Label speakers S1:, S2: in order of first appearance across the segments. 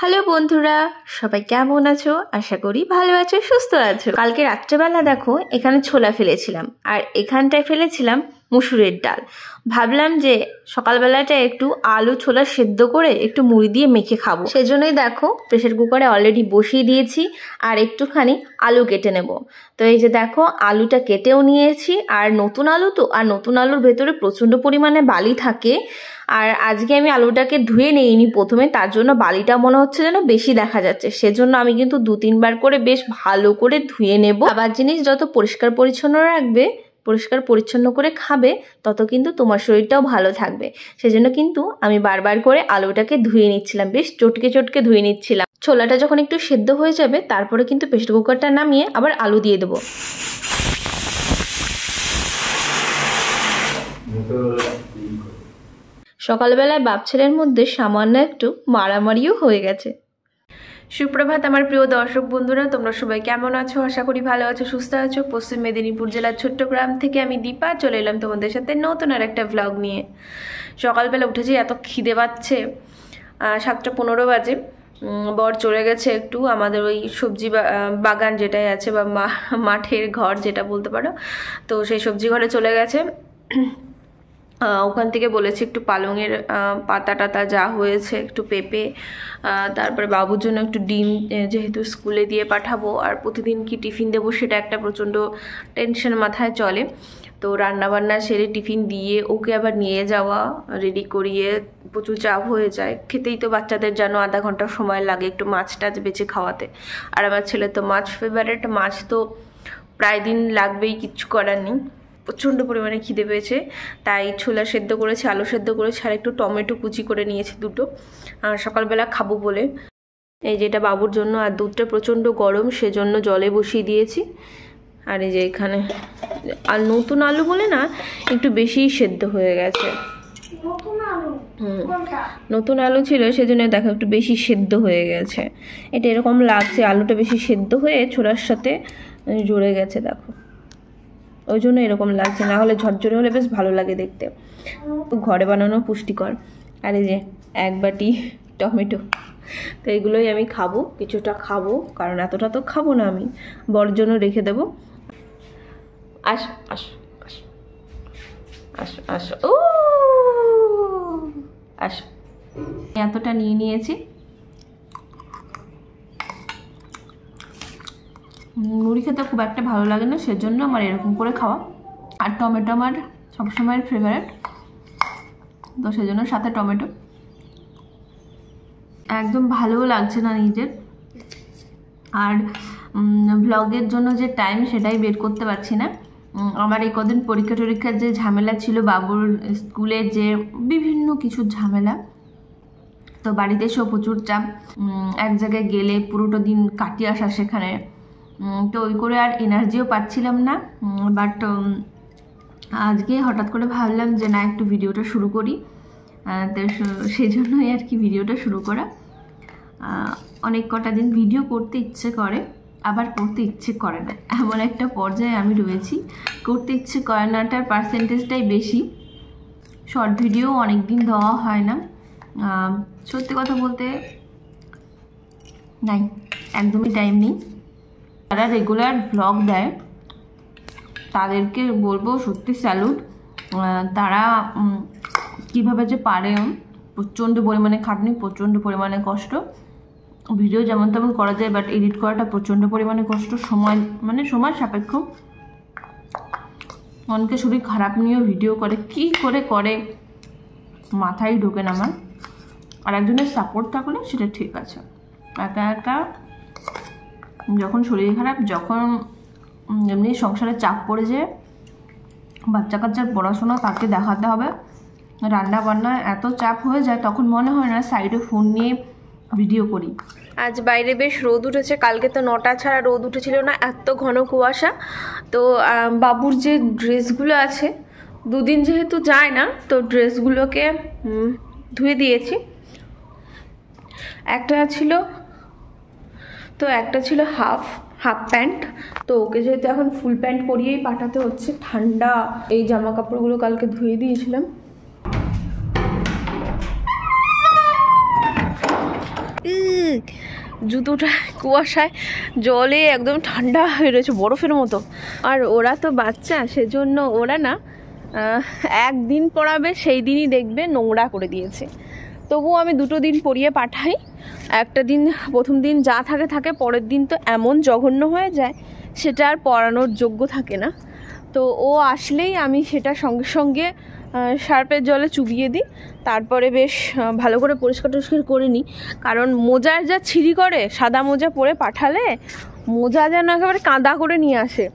S1: Hello বন্ধুরা, সবাই কেমন আছো? আশা করি ভালো আছো, সুস্থ আছো। কালকে রাত্রেবেলা দেখো এখানে ছোলা ফেলেছিলাম আর এখানটায় ফেলেছিলাম মুসুরের ডাল। ভাবলাম যে সকালবেলাটা একটু আলু ছোলা সেদ্ধ করে একটু মুড়ি দিয়ে মেখে খাবো। সেজন্যই দেখো প্রেসার কুকারে অলরেডি বসিয়ে দিয়েছি আর একটুখানি আলু কেটে নেব। তো এই যে দেখো আলুটা কেটেও নিয়েছি, আর নতুন আলু তো, আর নতুন আলুর ভেতরে প্রচণ্ড পরিমাণে বালি থাকে। আর আজকে আমি আলুটাকে ধুয়ে নিইনি প্রথমে, তার জন্য বালিটা মনে হচ্ছে যেন বেশি দেখা যাচ্ছে। সেজন্য আমি কিন্তু 2-3 বার করে বেশ ভালো করে ধুয়ে নেব। খাবার জিনিস যত পরিষ্কার পরিচ্ছন্ন রাখবে, পরিষ্কার পরিচ্ছন্ন করে খাবে, তত কিন্তু তোমার শরীরটাও ভালো থাকবে। সেজন্য কিন্তু আমি বারবার করে আলুটাকে ধুয়ে নিচ্ছিলাম, বেশ চটকে চটকে ধুয়ে নিচ্ছিলাম। ছোলাটা যখন একটু সেদ্ধ হয়ে যাবে তারপরে কিন্তু প্রেসার কুকারটা নামিয়ে আবার আলু দিয়ে দেবো। সকালবেলায় বাপ ছেলের মধ্যে সামান্য একটু মারামারিও হয়ে গেছে। সুপ্রভাত আমার প্রিয় দর্শক বন্ধুরা, তোমরা সবাই কেমন আছো? আশা করি ভালো আছো, সুস্থ আছো। পশ্চিম মেদিনীপুর জেলার ছোট্ট গ্রাম থেকে আমি দীপা চলে এলাম তোমাদের সাথে নতুন আর একটা ভ্লগ নিয়ে। সকালবেলা উঠেছি, এত খিদে পাচ্ছে। 7:15 বাজে। বর চলে গেছে একটু আমাদের ওই সবজি বাগান যেটাই আছে, বা মাঠের ঘর যেটা বলতে পারো, তো সেই সবজি ঘরে চলে গেছে। ওখান থেকে বলেছি একটু পালংয়ের পাতা টাতা যা হয়েছে, একটু পেঁপে, তারপরে বাবুর জন্য একটু ডিম, যেহেতু স্কুলে দিয়ে পাঠাবো আর প্রতিদিন কি টিফিন দেবো সেটা একটা প্রচণ্ড টেনশন মাথায় চলে। তো রান্নাবান্না সেরে টিফিন দিয়ে ওকে আবার নিয়ে যাওয়া, রেডি করিয়ে প্রচুর চাপ হয়ে যায়। খেতেই তো বাচ্চাদের যেন আধা ঘন্টা সময় লাগে একটু মাছ টাছ বেছে খাওয়াতে। আর আমার ছেলে তো মাছ ফেভারিট, মাছ তো প্রায় দিন লাগবেই, কিচ্ছু করার নেই। প্রচণ্ড পরিমাণে খিদে পেয়েছে, তাই ছোলা সেদ্ধ করেছি, আলু সেদ্ধ করেছি, আর একটু টমেটো কুচি করে নিয়েছি দুটো, সকালবেলা খাবো বলে। এই যেটা বাবুর জন্য, আর দুধটা প্রচণ্ড গরম সেজন্য জলে বসিয়ে দিয়েছি। আর এই যে এখানে আর নতুন আলু বলে না একটু বেশিই সেদ্ধ হয়ে গেছে। নতুন আলু ছিল সেজন্য দেখো একটু বেশি সেদ্ধ হয়ে গেছে। এটা এরকম লাগছে, আলুটা বেশি সেদ্ধ হয়ে ছোলার সাথে জড়ে গেছে, দেখো ওই জন্য এরকম লাগছে। না হলে ঝরঝরে হলে বেশ ভালো লাগে দেখতে, ঘরে বানানো পুষ্টিকর। আর এই যে 1 বাটি টমেটো, তো এগুলোই আমি খাবো, কিছুটা খাবো, কারণ এতটা তো খাবো না আমি, বড় জন্য রেখে দেবো। আসো আসো আসো আসো আসো, ও আসো। এতটা নিয়ে নিয়েছি। মুড়ি খেতে খুব একটা ভালো লাগে না, সেজন্য আমার এরকম করে খাওয়া। আর টমেটো আমার সবসময়ের ফেভারিট, তো সেজন্য সাথে টমেটো। একদম ভালোও লাগছে না নিজের, আর ভ্লগের জন্য যে টাইম সেটাই বের করতে পারছি না। আমার এই কদিন পরীক্ষার যে ঝামেলা ছিল, বাবুর স্কুলে যে বিভিন্ন কিছু ঝামেলা, তো বাড়িতে এসেও প্রচুর চাপ। এক জায়গায় গেলে পুরোটা দিন কাটিয়ে আসা সেখানে, তো ওই করে আর এনার্জিও পাচ্ছিলাম না। বাট আজকে হঠাৎ করে ভাবলাম যে না, একটু ভিডিওটা শুরু করি, তো সেই জন্যই আর কি ভিডিওটা শুরু করা। অনেক কটা দিন ভিডিও করতে ইচ্ছে করে, আবার করতে ইচ্ছে করে না, এমন একটা পর্যায়ে আমি রয়েছি। করতে ইচ্ছে করে নাটার পার্সেন্টেজটাই বেশি। শর্ট ভিডিও অনেক দিন দেওয়া হয় না, সত্যি কথা বলতে নাই, একদমই টাইম নেই। যারা রেগুলার ব্লগ দেয় তাদেরকে বলবো সত্যি স্যালুট। তারা কীভাবে যে পারে, প্রচণ্ড পরিমাণে খাটনি, প্রচণ্ড পরিমাণে কষ্ট। ভিডিও যেমন তেমন করা যায়, বাট এডিট করাটা প্রচণ্ড পরিমাণে কষ্ট, সময় সাপেক্ষ। অনেকে শরীর খারাপ নিয়েও ভিডিও করে, কি করে করে মাথায় ঢোকে না আমার। আর একজনের সাপোর্ট থাকলে সেটা ঠিক আছে, একা একা যখন শরীর খারাপ, যখন এমনি সংসারে চাপ পড়ে যায়, বাচ্চা কাচ্চার পড়াশোনা তাকে দেখাতে হবে, রান্না বান্না এত চাপ হয়ে যায়, তখন মনে হয় না সাইডে ফোন নিয়ে ভিডিও করি। আজ বাইরে বেশ রোদ উঠেছে, কালকে তো 9টা ছাড়া রোদ উঠেছিল না, এত ঘন কুয়াশা। তো বাবুর যে ড্রেসগুলো আছে, 2 দিন যেহেতু যায় না, তো ড্রেসগুলোকে ধুয়ে দিয়েছি। একটা ছিল হাফ প্যান্ট, তো ওকে যেহেতু এখন ফুল প্যান্ট পরিয়েই পাঠাতে হচ্ছে, ঠান্ডা। এই জামা কাপড়গুলো কালকে ধুয়ে দিয়েছিলাম। জুতোটা কুয়াশায় জলে একদম ঠান্ডা হয়ে রয়েছে, বরফের মতো। আর ওরা তো বাচ্চা, সেজন্য ওরা না একদিন পরাবে সেই দিনই দেখবে নোংরা করে দিয়েছে। তবুও আমি 2 দিন পরিয়ে পাঠাই। একটা দিন, প্রথম দিন যা থাকে, পরের দিন তো এমন জঘন্য হয়ে যায় সেটা আর পরানোর যোগ্য থাকে না। তো ও আসলেই আমি সেটা সঙ্গে সঙ্গে সার্ফের জলে চুবিয়ে দিই, তারপরে বেশ ভালো করে পরিষ্কার করে নিই। কারণ মোজার যা ছিঁড়ি করে, সাদা মোজা পরে পাঠালে মোজা যেন একেবারে কাদা করে নিয়ে আসে।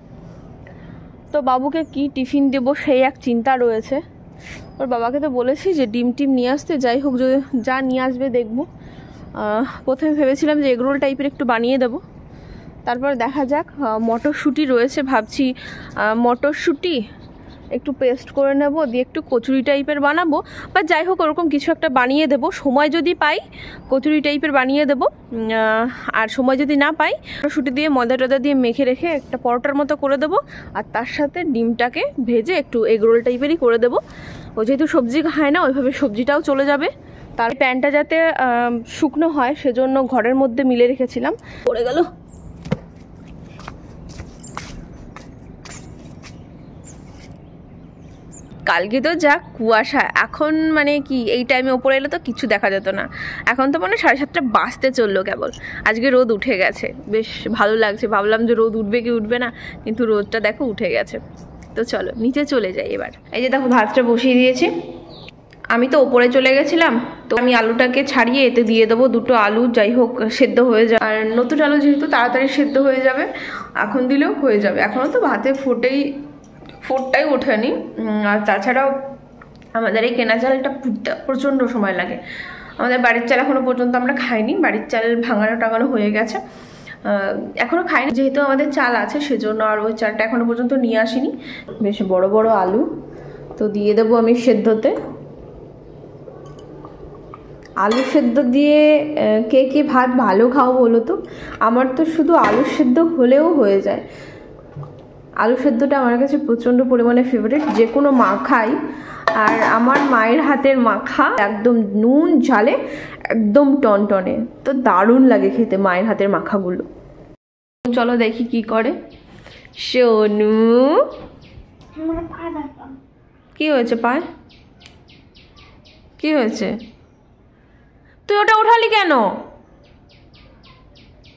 S1: তো বাবুকে কি টিফিন দেবো সেই এক চিন্তা রয়েছে। ওর বাবাকে তো বলেছি যে ডিম টিম নিয়ে আসতে, যাই হোক যা নিয়ে আসবে দেখবো। প্রথমে ভেবেছিলাম যে এগরোল টাইপের একটু বানিয়ে দেবো, তারপর দেখা যাক। মটরশুঁটি রয়েছে, ভাবছি মটরশুঁটি একটু পেস্ট করে নেব, দিয়ে একটু কচুরি টাইপের বানাবো, বা যাই হোক ওরকম কিছু একটা বানিয়ে দেবো। সময় যদি পাই কচুরি টাইপের বানিয়ে দেবো, আর সময় যদি না পাই মটরশুঁটি দিয়ে ময়দা টয়দা দিয়ে মেখে রেখে একটা পরোটার মতো করে দেবো, আর তার সাথে ডিমটাকে ভেজে একটু এগরোল টাইপেরই করে দেবো। ও যেহেতু সবজি খায় না, ওইভাবে সবজিটাও চলে যাবে। তার প্যানটা যাতে শুকনো হয় সেজন্য ঘরের মধ্যে মিলে রেখেছিলাম, পড়ে গেল। কালকে তো যা কুয়াশা, এখন মানে কি এই টাইমে ওপরে এলে তো কিছু দেখা যেত না। এখন তো মানে 7:30 বাজতে চললো কেবল। আজকে রোদ উঠে গেছে, বেশ ভালো লাগছে। ভাবলাম যে রোদ উঠবে কি উঠবে না, কিন্তু রোদটা দেখো উঠে গেছে। তো চলো নিচে চলে যাই এবার। এই যে দেখো ভাতটা বসিয়ে দিয়েছি। আমি তো ওপরে চলে গেছিলাম, তো আমি আলুটাকে ছাড়িয়ে এতে দিয়ে দেবো 2টো আলু, যাই হোক সেদ্ধ হয়ে যায়। আর নতুন আলু যেহেতু তাড়াতাড়ি সেদ্ধ হয়ে যাবে, এখন দিলেও হয়ে যাবে। এখনও তো ভাতে ফুটটাই ওঠেনি। আর তাছাড়াও আমাদের এই কেনা চালটা ফুটতে প্রচণ্ড সময় লাগে। আমাদের বাড়ির চাল এখনও পর্যন্ত আমরা খাইনি, বাড়ির চাল ভাঙানো টাঙানো হয়ে গেছে, এখনও খাইনি। যেহেতু আমাদের চাল আছে সেজন্য আর ওই চালটা এখনও পর্যন্ত নিয়ে আসিনি। বেশ বড় বড় আলু তো দিয়ে দেবো আমি সেদ্ধতে। আলু সেদ্ধ দিয়ে কে ভাত ভালো খাও বলো তো? আমার তো শুধু আলু সেদ্ধ হলেও হয়ে যায়। আলু সেদ্ধটা আমার কাছে প্রচণ্ড পরিমাণে ফেভারিট, যে কোনো মাখাই। আর আমার মায়ের হাতের মাখা একদম নুন ঝালে একদম টনটনে, তো দারুণ লাগে খেতে মায়ের হাতের মাখাগুলো। চলো দেখি কি করে। সোনু, কি হয়েছে পায়ে? কি হয়েছে? তুই ওটা উঠালি কেন?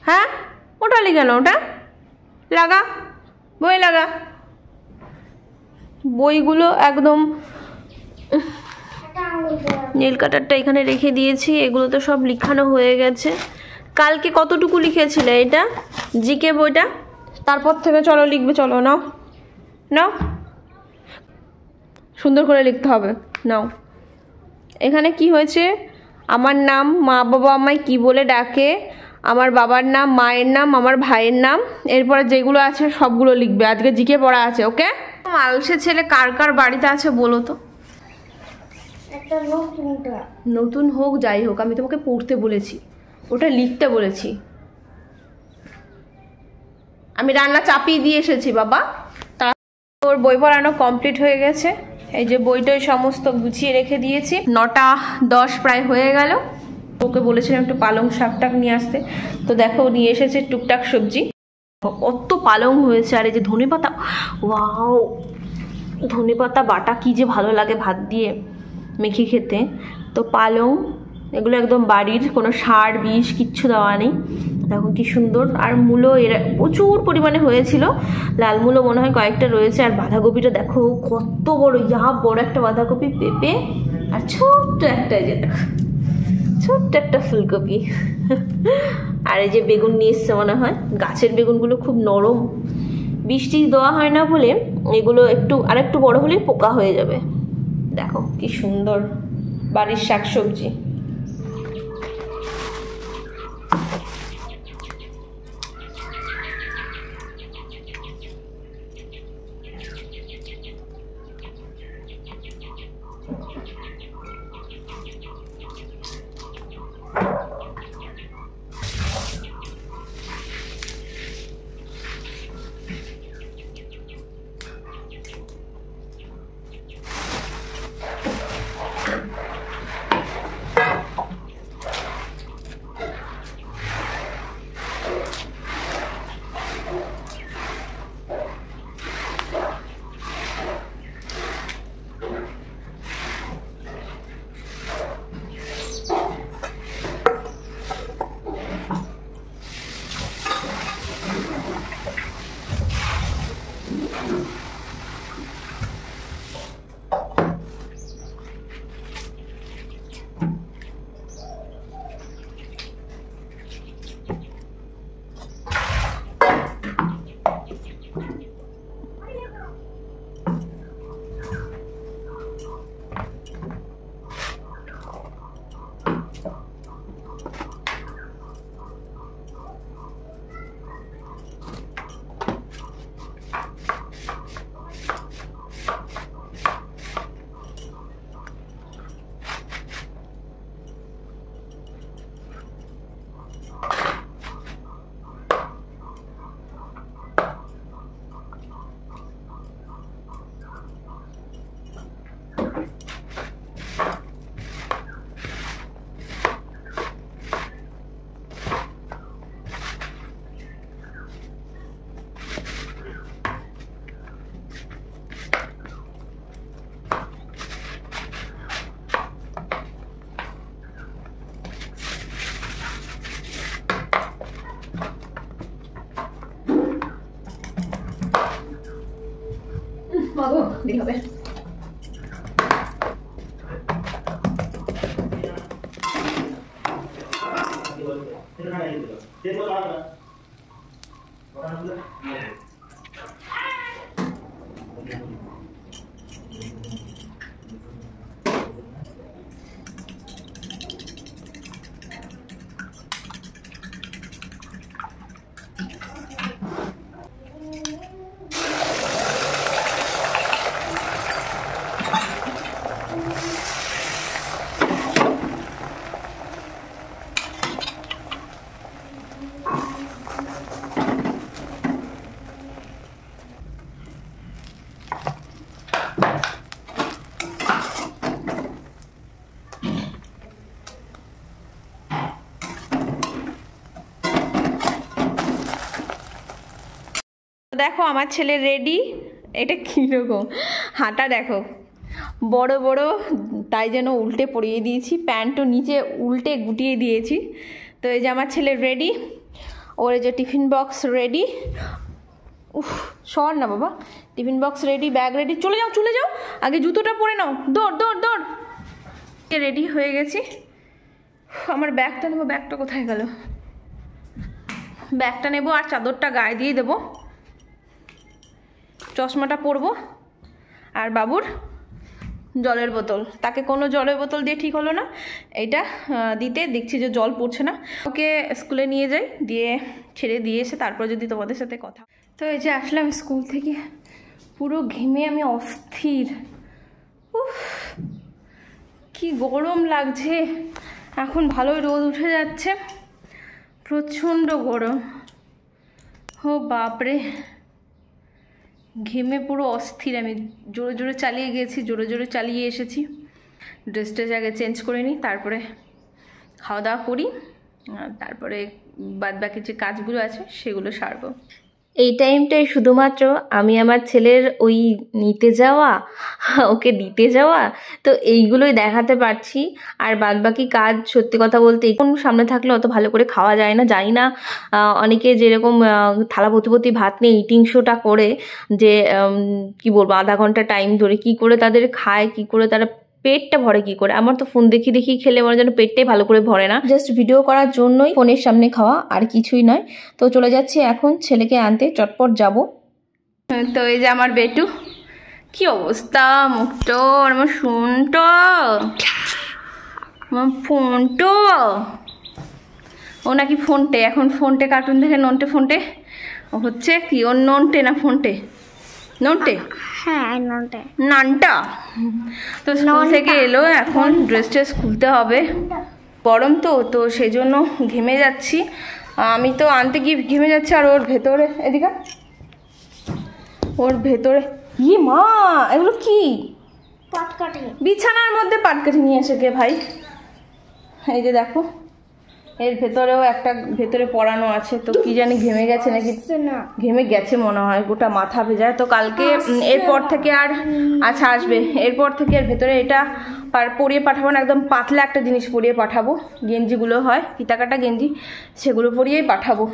S1: হ্যাঁ উঠালি কেন? ওটা লাগা, বই লাগা। বইগুলো একদম, নীল কাটারটা এখানে রেখে দিয়েছি। এগুলো তো সব লিখানো হয়ে গেছে। কালকে কতটুকু লিখেছিলে এটা জিকে বইটা? তারপর থেকে চলো লিখবে, চলো নাও নাও, সুন্দর করে লিখতে হবে। নাও, এখানে কি হয়েছে? আমার নাম, মা বাবা আমায় কি বলে ডাকে, আমার বাবার নাম, মায়ের নাম, আমার ভাইয়ের নাম, এরপরে যেগুলো আছে সবগুলো লিখবে। আজকে জিকে পড়া আছে, ওকে? আলসে ছেলে কার কার বাড়িতে আছে বলো তো? নতুন হোক যাই হোক, আমি তোমাকে পড়তে বলেছি, ওটা লিখতে বলেছি। আমি রান্না চাপিয়ে দিয়ে এসেছি বাবা। ওর বই পড়ানো কমপ্লিট হয়ে গেছে। এই যে বইটাই সমস্ত গুছিয়ে রেখে দিয়েছি। 9:10 প্রায় হয়ে গেল। ওকে বলেছিলাম একটু পালং শাকটাক নিয়ে আসতে, তো দেখো নিয়ে এসেছে টুকটাক সবজি। কত পালং হয়েছে। আর এই যে ধনেপাতা, ওয়াও, ধনেপাতা বাটা কি যে ভালো লাগে ভাত দিয়ে মেখে খেতে। তো পালং এগুলো একদম বাড়ির, কোনো সার বিষ কিচ্ছু দেওয়া নেই। দেখো কি সুন্দর। আর মূলো এরা প্রচুর পরিমাণে হয়েছিল, লাল মূলো মনে হয় কয়েকটা রয়েছে। আর বাঁধাকপিটা দেখো কত বড়, বড় একটা বাঁধাকপি, পেঁপে, আর ছোট্ট একটা, এই যে দেখো ছোট্ট একটা ফুলকপি। আর এই যে বেগুন নিয়ে এসছে মনে হয়, গাছের বেগুনগুলো খুব নরম, বৃষ্টি দেওয়া হয় না বলে এগুলো আরেকটু বড় হলেই পোকা হয়ে যাবে। দেখো কি সুন্দর বাড়ির শাকসবজি। দিতেই হবে। দেখো আমার ছেলে রেডি। এটা কীরকম হাঁটা দেখো, বড় বড়, তাই যেন উল্টে পরিয়ে দিয়েছি, প্যান্টও নিচে উল্টে গুটিয়ে দিয়েছি। তো এই যে আমার ছেলে রেডি, ওর এই যে টিফিন বক্স রেডি। উফ সর না বাবা, tiffin box ready, bag ready. চলে যাও চলে যাও, আগে জুতোটা পরে নাও, দৌড় দৌড় দৌড়। রেডি হয়ে গেছি, আমার ব্যাগটা নেবো, ব্যাগটা কোথায় গেল? ব্যাগটা নেবো আর চাদরটা গায়ে দিয়ে দেবো, চশমাটা পরবো, আর বাবুর জলের বোতল। তাকে কোনো জলের বোতল দিয়ে ঠিক হলো না, এইটা দিতে দেখছি যে জল পড়ছে না। ওকে স্কুলে নিয়ে যাই, দিয়ে ছেড়ে দিয়ে এসে তারপর যদি তোমাদের সাথে কথা। তো এই যে আসলাম স্কুল থেকে, পুরো ঘেমে আমি অস্থির। উফ কি গরম লাগছে, এখন ভালোই রোদ উঠে যাচ্ছে, প্রচণ্ড গরম। ও বাপরে, ঘেমে পুরো অস্থির। আমি জোরে জোরে চালিয়ে গেছি, জোরে জোরে চালিয়ে এসেছি। ড্রেসটা আগে চেঞ্জ করে নিই, তারপরে খাওয়া দাওয়া করি, তারপরে বাদ বাকি যে কাজগুলো আছে সেগুলো সারবো। এই টাইমটাই শুধুমাত্র আমি আমার ছেলের ওই নিতে যাওয়া, ওকে দিতে যাওয়া, তো এইগুলোই দেখাতে পারছি। আর বাদ বাকি কাজ সত্যি কথা বলতে এখন সামনে থাকলে অত ভালো করে খাওয়া যায় না। জানি না অনেকে যেরকম থালা ভর্তি ভাত নিয়ে ইটিং শোটা করে, যে কি বলবো, আধা ঘন্টা টাইম ধরে কি করে তাদের খায়, কি করে তারা পেটটা ভরে কি করে। আমার তো ফোন দেখি দেখি খেলে মনে যেন পেটটাই ভালো করে ভরে না, জাস্ট ভিডিও করার জন্যই ফোনের সামনে খাওয়া, আর কিছুই নয়। তো চলে যাচ্ছি এখন ছেলেকে আনতে, চটপট যাব। তো এই যে আমার বেটু, কি অবস্থা মুখটো, আমার শুনটো, আমার ফোনটো। ও নাকি ফোনটে, এখন ফোনটে কার্টুন দেখে, নন্টে ফোনটে। ও হচ্ছে কি, ওর নন্টে না ফোনটে? নন্টে,
S2: হ্যাঁ নন্টে,
S1: নানটা। তো স্কুল থেকে এলো, এখন ড্রেস ট্রেস খুলতে হবে, গরম তো, তো সেই জন্য ঘেমে যাচ্ছি। আমি তো আনতে গিয়ে ঘেমে যাচ্ছি, আর ওর ভেতরে, এদিকে ওর ভেতরে, ই মা এগুলো কি?
S2: পাটকাঠি।
S1: বিছানার মধ্যে পাটকাঠি নিয়ে এসে কে ভাই? এই যে দেখো, এর ভেতরেও একটা ভেতরে পড়ানো আছে, তো কি জানি ঘেমে গেছে নাকি, ঘেমে গেছে মনে হয়, গোটা মাথা ভেজা। তো কালকে এরপর থেকে আর, আচ্ছা আসবে, এরপর থেকে এর ভেতরে এটা পরিয়ে পাঠাবো না, একদম পাতলা একটা জিনিস পরিয়ে পাঠাবো। গেঞ্জিগুলো হয় ফিতা কাটা গেঞ্জি, সেগুলো পরিয়েই পাঠাবো।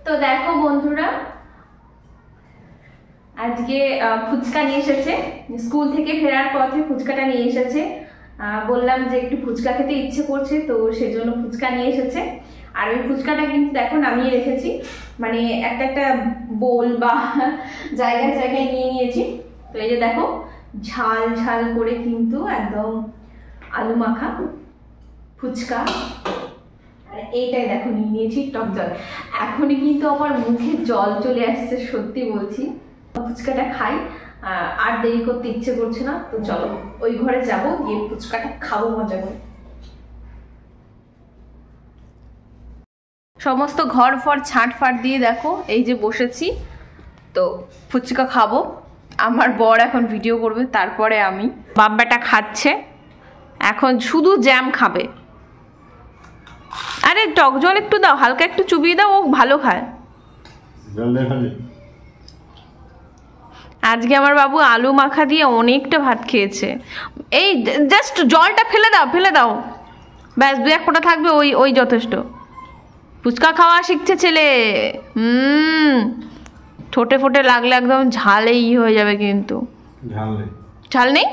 S1: তো দেখো বন্ধুরা, আজকে ফুচকা নিয়ে এসেছে, স্কুল থেকে ফেরার পথে ফুচকাটা নিয়ে এসেছে। বললাম যে একটু ফুচকা খেতে ইচ্ছে করছে, তো সেজন্য ফুচকা নিয়ে এসেছে। আর ওই ফুচকাটা কিন্তু দেখো নামিয়ে রেখেছি, মানে একটা একটা বোল বা জায়গায় জায়গায় নিয়ে নিয়েছি। তো এই যে দেখো ঝাল ঝাল করে কিন্তু একদম আলু মাখা ফুচকা। এইটাই দেখো নিয়ে নিয়েছি টক জল। এখনই কিন্তু আমার মুখে জল চলে আসছে, সত্যি বলছি। ফুচকাটা খাই, আর দেরি করতে ইচ্ছে করছে না। তো চলো ওই ঘরে যাবো, গিয়ে ফুচকাটা খাবো মজা করে। সমস্ত ঘর ফর ছাঁট ফাট দিয়ে দেখো এই যে বসেছি, তো ফুচকা খাবো। আমার বর এখন ভিডিও করবে, তারপরে আমি। বাব্বাটা খাচ্ছে, এখন শুধু জ্যাম খাবে। আরে টক জল একটু দাও, হালকা একটু চুবিয়ে দাও, ও ভালো খায়। আজকে আমার বাবু আলু মাখা দিয়ে অনেকটা ভাত খেয়েছে। এই জাস্ট জলটা ফেলে দাও, ফেলে দাও, ব্যাস 2-1 ফোঁটা থাকবে, ওই ওই যথেষ্ট। ফুচকা খাওয়া শিখছে ছেলে। ঠোঁটে ফোটে লাগলে একদম ঝালে হয়ে যাবে, কিন্তু ঝাল নেই,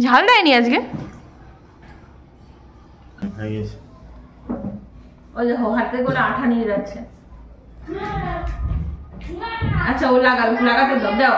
S1: ঝাল দেয়নি আজকে। ওই দেখো হাতে করে আঠা নিয়ে যাচ্ছে। আচ্ছা ও লাগাতে দাও, দাও।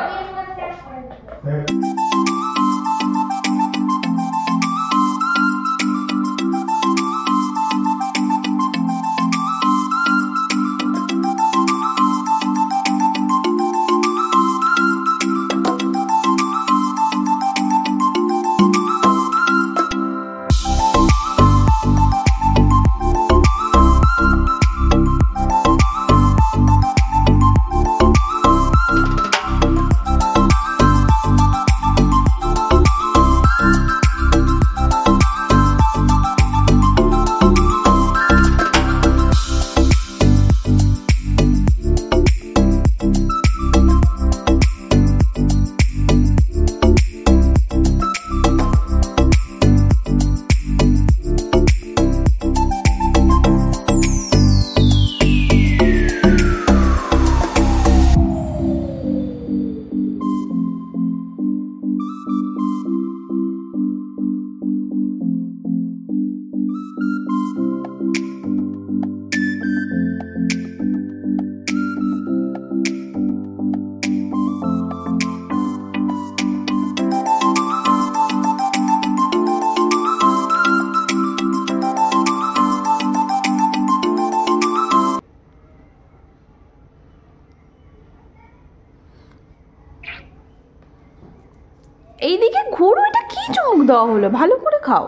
S1: এইদিকে ঘুরো, এটা কি চুমুক দেওয়া হলো? ভালো করে খাও।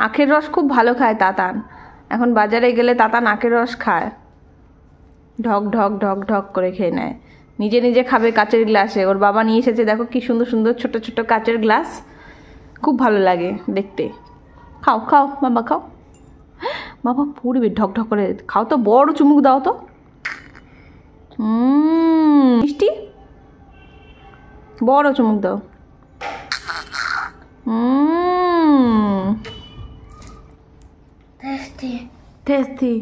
S1: আখের রস খুব ভালো খায় তাতান, এখন বাজারে গেলে তাতান আখের রস খায়, ঢক ঢক ঢক ঢক করে খেয়ে নেয়। নিজে নিজে খাবে কাচের গ্লাসে। ওর বাবা নিয়ে এসেছে, দেখো কি সুন্দর সুন্দর ছোট ছোট কাচের গ্লাস, খুব ভালো লাগে দেখতে। খাও খাও বাবা, খাও বাবা, পড়বে ঢক ঢক করে খাও। তো বড় চুমুক দাও তো। মিষ্টি, বড় চুমুক দাও। Tasty,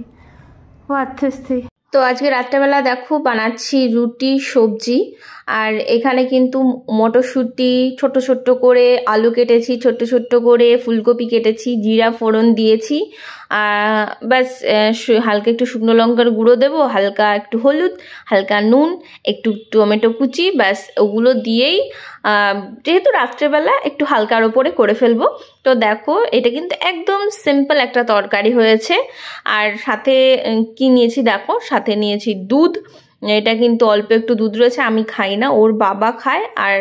S1: what tasty. তো আজকে রাত্রেবেলা দেখো বানাচ্ছি রুটি সবজি। আর এখানে কিন্তু মটরশুঁটি ছোট ছোট করে, আলু কেটেছি ছোট্ট ছোট্ট করে, ফুলকপি কেটেছি, জিরা ফোড়ন দিয়েছি। ব্যাস হালকা একটু শুকনো লঙ্কার গুঁড়ো দেবো, হালকা একটু হলুদ, হালকা নুন, একটু টমেটো কুচি, ব্যাস ওগুলো দিয়েই যেহেতু রাত্রেবেলা একটু হালকার ওপরে করে ফেলবো। তো দেখো এটা কিন্তু একদম সিম্পল একটা তরকারি হয়েছে। আর সাথে কি নিয়েছি দেখো, সাথে নিয়েছি দুধ, এটা কিন্তু অল্প একটু দুধ রয়েছে, আমি খাই না, ওর বাবা খায় আর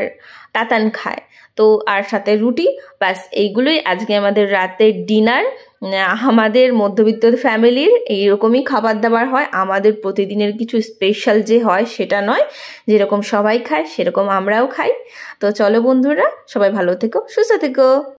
S1: তাতান খায়। তো আর সাথে রুটি, ব্যাস এইগুলোই আজকে আমাদের রাতের ডিনার। আমাদের মধ্যবিত্ত ফ্যামিলির এইরকমই খাবার দাবার হয়, আমাদের প্রতিদিনের কিছু স্পেশাল যে হয় সেটা নয়, যেরকম সবাই খায় সেরকম আমরাও খাই। তো চলো বন্ধুরা, সবাই ভালো থেকো, সুস্থ থেকো।